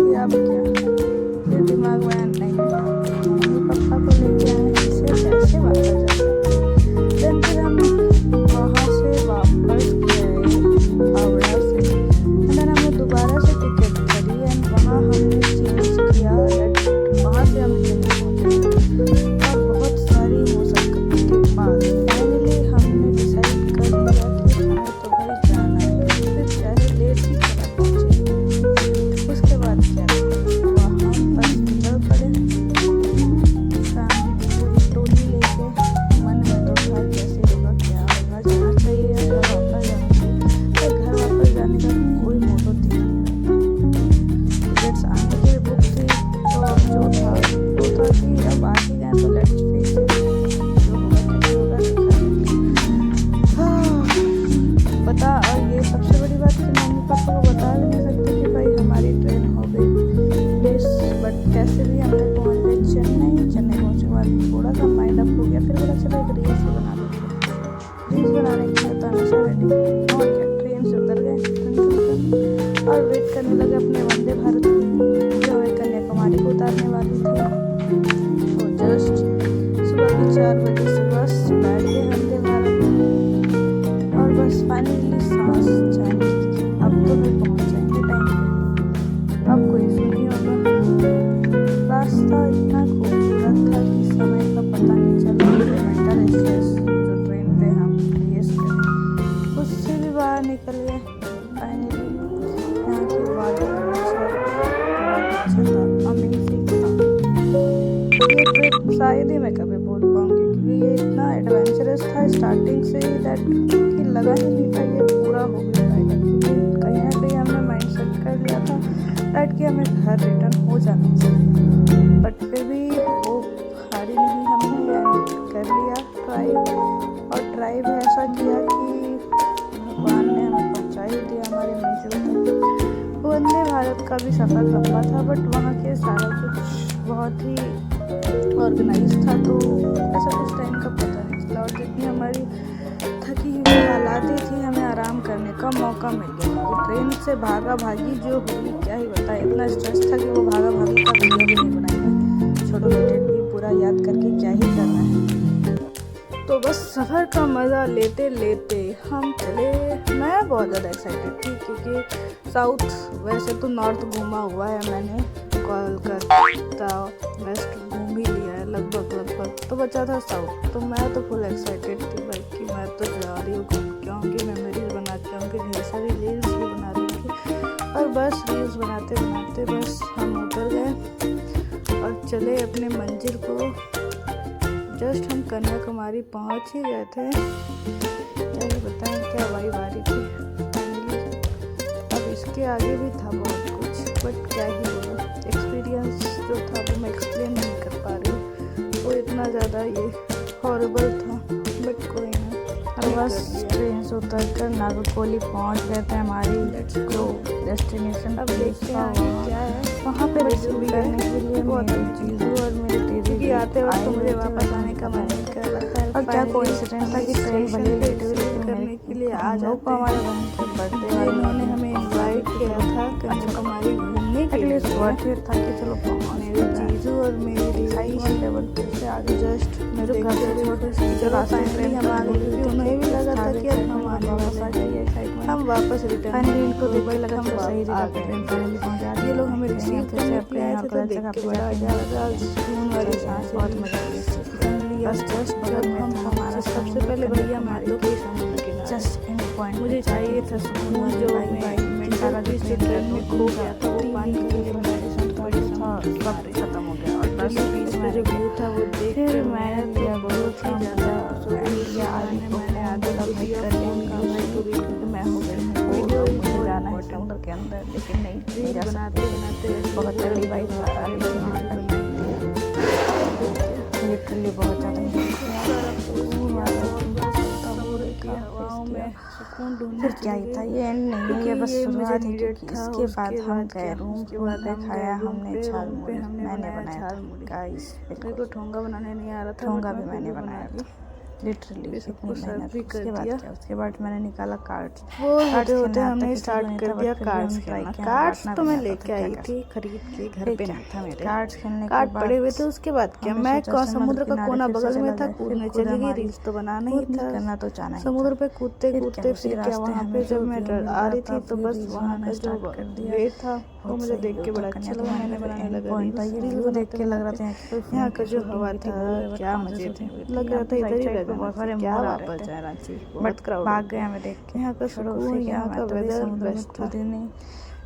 कि अब क्या, ये दिमाग में नहीं है। मम्मी पापा को लेके आए, इसे कैसे वापस जाना। देन फिर हम वहाँ से वापस गए हावड़ा से, देन हमने दोबारा से टिकट करी एंड वहाँ हमने चेंज किया। वहाँ से हम चेंज पहुँचे और बहुत सारी मुश्किल के बाद फाइनली हमने डिसाइड कर लिया कि हमें तो भाई जाना है, फिर चाहे लेट ही क्यों पहुँचे। उसके बाद क्या, वहाँ बस निकल पड़े फैमिली पूरी टोली लेके। मन में तो था कैसे होगा, क्या होगा, जाना चाहिए या घर वापस जाना चाहिए। पर घर वापस जाने का कोई मोटो दिख नहीं रहा। टिकट्स आने की बुक थी, तो अब जो था वो था कि अब आ ही गए तो लेट्स फेस इट, जो होगा कैसे होगा देखा जाएगा। हाँ, पता, और ये सबसे बड़ी बात कि मम्मी पापा को बता भी नहीं सकते कि भाई हमारी ट्रेन हो गई मिस। बट कैसे भी हमने पहुँच गए चेन्नई। चेन्नई पहुँचने के बाद थोड़ा सा माइंड अप हो गया, फिर बोला चलो एक रील्स ही बना लेते। रील्स बनाने के लिए तो हमेशा रेडी, और क्या, ट्रेन से उतर गए और वेट करने लगे अपने वंदे भारत की, जो हमें कन्याकुमारी को उतारने वाली थी। तो जस्ट सुबह की 4 बजे से बस बैठ गए वंदे भारत में और बस फाइनली सांस चैन की, अब तो मैं पहुंच जाएंगे टाइम पे, अब कोई इशू नहीं होगा। रास्ता इतना खूबसूरत था कि समय का पता नहीं चला। मेंटल स्ट्रेस जो ट्रेन पे हम फेस करें उससे भी बाहर निकल गए फाइनली। यहाँ की वादियाँ बहुत अच्छा था, अमेजिंग था। ये ट्रिप शायद ही मैं कभी बोल पाऊँगी क्योंकि ये इतना एडवेंचरस था स्टार्टिंग से ही दैट कि लगा ही नहीं था ये पूरा हो भी पाएगा, क्योंकि कहीं ना कहीं हमने माइंड सेट कर लिया था दैट कि हमें घर रिटर्न हो जाना चाहिए। बट फिर भी वो हारी नहीं हमने, एंड कर लिया ट्राई, और ट्राई भी ऐसा किया कि भगवान ने हमें पहुँचा ही दिया हमारे मंजिल तक। वंदे भारत का भी सफ़र लंबा था बट वहाँ के सारा कुछ बहुत ही ऑर्गेनाइज था, तो ऐसा कुछ टाइम का पता नहीं चला। और जितनी हमारी थकी हुई हालातें थी, हमें आराम करने का मौका मिल गया, क्योंकि ट्रेन से भागा भागी जो हुई क्या ही बताए। इतना स्ट्रेस था कि वो भागा भागी का वीडियो भी नहीं बनाया। छोड़ो, टिकट भी पूरा याद करके क्या ही करना है। तो बस सफ़र का मज़ा लेते लेते हम चले। मैं बहुत ज़्यादा एक्साइटेड थी क्योंकि साउथ, वैसे तो नॉर्थ घूमा हुआ है मैंने, कोलकाता वेस्ट घूम ही लिया है लगभग, तो बचा था साउथ। तो मैं तो फुल एक्साइटेड थी भाई कि मैं तो जा रही हूँ क्योंकि मेमोरीज बना के आऊँगी, ढेर सारी रील्स भी बना रही थी। और बस रील्स बनाते बनाते बस हम उतर गए और चले अपने मंजिल को। जस्ट हम कन्याकुमारी पहुंच ही गए थे, चलिए बताएं क्या वाइब आ रही थी फाइनली। अब इसके आगे भी था बहुत कुछ, बट क्या ही बोलूं, एक्सपीरियंस जो था वो मैं एक्सप्लेन नहीं कर पा रही हूँ, वो इतना ज़्यादा ये हॉरिबल था। बट कोई ना, हम बस ट्रेन से उतर कर नागरकोइली पहुँच गए थे, हमारी जो डेस्टिनेशन। अब देखते हैं क्या है वहाँ पे रिसीव करने के लिए। बहुत चीज़ों और मेरे दीदी आते वक्त तो मुझे वापस आने का मन नहीं कर रहा था। और क्या कोइंसिडेंस था कि ट्रेन भले लेट हुई लेकिन करने के लिए आ जाते हमारे बर्थडे वाले इन्होंने हमें इनवाइट किया था कन्याकुमारी घूमने के लिए। वर्थ था कि चलो मेरे जीजू और मेरी एक्साइटमेंट लेवल फिर से आगे। जस्ट मेरे घर से छोटे से जो रास्ते ट्रेन हम आ गए थे, उन्हें भी लगा था कि अब हम आने वापस आ जाइए, एक्साइटमेंट हम वापस रिटर्न। फाइनली इनको दुबई लगा हम सही जगह पे ट्रेन फाइनली पहुंचा। ये लोग हमें रिसीव करने के लिए आए थे, तो देख के बड़ा अच्छा लगा, सुकून वाली सांस, बहुत मजा आया। बस जस्ट जब हम हमारा सबसे पहले भैया मैं तो जस्ट इन पॉइंट मुझे चाहिए था सुकून, जो मैं सारा बीच ट्रेन में खो गया था, वो पानी के लिए सब खत्म हो गया। और बस बीच में जो व्यू था वो देख फिर मैंने लिया बहुत ही ज़्यादा मैंने आधे का भाई कर लिया उनका भाई को भी, क्योंकि मैं हो गई वीडियो मुझे जाना है समुद्र के अंदर, लेकिन नहीं मेरा बनाते बनाते बहुत तगड़ी बाइक लिटरली बहुत ज़्यादा फिर क्या ही था, ये एंड नहीं है, ये बस शुरुआत है। इसके बाद हम गए रूम पे, खाया हमने झाल मुड़ी, मैंने बनाया था गाइस, मेरे को ठोंगा बनाने नहीं आ रहा था, ठोंगा भी मैंने बनाया था। लिटरली सबको इतनी सर्व मेहनत। भी कर उसके बाद दिया। क्या, उसके बाद मैंने निकाला कार्ड्स। वो होते होते हमने स्टार्ट कर दिया कार्ड्स खेलना। कार्ड्स तो मैं लेके आई थी खरीद के, घर पे नहीं था मेरे, कार्ड्स खेलने के कार्ड बाद पड़े हुए थे। उसके बाद क्या, हमने मैं सोचा समुद्र का कोना फिर से बगल में चला था, जाए, कूदने फिर चली गई। हमारी रील्स तो बनाना ही कूदना था, करना तो जाना ही समुद्र था। पे कूदते फिर कूदते क्या, फिर उसी क्या, रास्ते वहाँ हमें पे जो जब मैं व्यू मिल आ रहा रही था, थी तो फिर बस रील्स वहाँ बनाना का जो स्टार्ट कर दिया। वे था वो बहुत मुझे सही देख के व्यू था बड़ा अच्छा लगा, कन्याकुमारी मैंने का। बनाने एंड लगा पॉइंट था रील्स। ये। रील्स रील्स को देख बनाते के लग रहा बनाते था यहाँ की कोई यहाँ फिल्म का की जो शूटिंग हवा हुई थी, था, बोल रहे क्या कहाँ से मजे थे, शूटिंग हुई थी। लग यहाँ रहा था पे इधर राइट ही साइड रह पे जाना बहुत सारे चाहिए, क्या मोर आ रहे वापस थे, जाए रांची, बट बहुत क्राउड भाग हो गए गया। हमें देख के। यहाँ का छोड़ो सुकून, उसे, क्या यहाँ का मैं तो भी वेदर समुद्र में बेस्ट था। कूदी नहीं।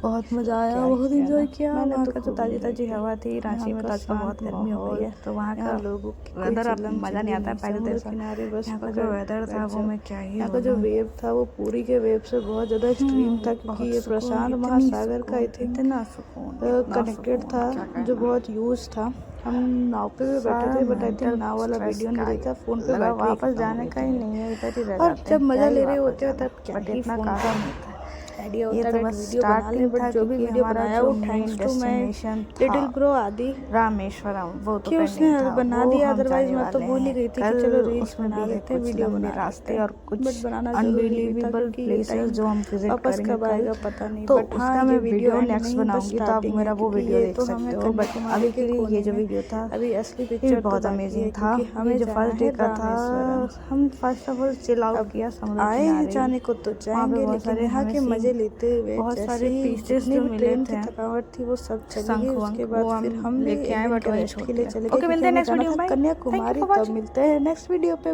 बहुत मज़ा आया, क्या बहुत ही इंजॉय कहना, किया। मैंने वहाँ तो का जो खूब ताज़ी एंजॉय ताज़ी किया। हवा थी, रांची यहाँ में का तो आजकल बहुत शांत गर्मी हो गई है, माहौल, तो वहाँ का यहाँ लोगों की कोई वेदर आप चिल्लम मज़ा नहीं चिल्ली आता है नहीं, पहले समुद्र जैसा। किनारे बस यहाँ का पकड़ जो वेदर था बैठ वो जाओ। मैं क्या ही यहाँ का जो बोलूँ। वेव था वो पूरी के वेव से बहुत ज़्यादा एक्सट्रीम था, क्योंकि बहुत ये सुकून, प्रशांत इतनी महासागर का आई सुकून, थिंक इतना सुकून, इतना कनेक्टेड सुकून, था, क्या जो कहना। बहुत यूज था। हम नाव पे भी बैठे सारा थे, बट आई थिंक मेंटल नाव वाला स्ट्रेस वीडियो नहीं गायब। लेता, फोन पे लगा बैटरी ही वापस खत्म हो जाने गई का थी ही मेरी। नहीं है, इधर ही रह और जाते जब हैं, क्या मजा ही ले रहे वापस होते हो जाना। तब क्या बट ही इतना फोन काफी का नहीं था। आइडिया ये होता तो है बस वीडियो बना ले, स्टार्टिंग बट था, जो भी क्योंकि वीडियो हमारा बनाया जो वो main thanks to my destination था लिटिल ब्रो आदि, रामेश्वरम, वो तो कि उसने पेंडिंग था, बना वो दिया। हम अदरवाइज जाने मैं तो वाले भूल ही हैं गई थी कि कल। चलो रील्स उसमें बना भी है लेते हैं, कुछ वीडियो लंबे बना लेते रास्ते हैं, और कुछ बट बनाना जरूरी भी था, अनबिलीवेबल क्योंकि ये प्लेसेस टाइम जो हम विजिट वापस करेंगे कब कल। आएगा पता नहीं। तो बट हाँ, उसका ये मैं वीडियो एंड नेक्स्ट नहीं, बस बनाऊंगी, तो आप स्टार्टिंग है, मेरा वो क्योंकि वीडियो ये देख तो सकते हमें हो। बट कन्याकुमारी अभी के के लिए कोने ये जो में, वीडियो था अभी असली ये भी पिक्चर तो बहुत बाकी अमेजिंग है, था। क्योंकि ये हमें जो जाना फर्स्ट डे है का था, रामेश्वरम। हम first of all chill out अब किया समुद्र आए हैं किनारे। जाने को तो वहाँ पे जाएंगे, बहुत लेकिन सारे यहाँ हमें के मजे लेते हुए बहुत जैसे सारे ही पीसेस जितनी जो भी मिले ट्रेन की थे, थकावट थी वो सब चली शंख गई। वंख, उसके वो बाद हम फिर हम भी लेके एक आए, दिन बट के वही रेस्ट छोड़ के लिए दिया। चले गए, ओके, क्योंकि मिलते हैं हमें नेक्स्ट जाना वीडियो था में। Bye, thank Kanyakumari. You for तब वॉचिंग। मिलते हैं नेक्स्ट वीडियो पे।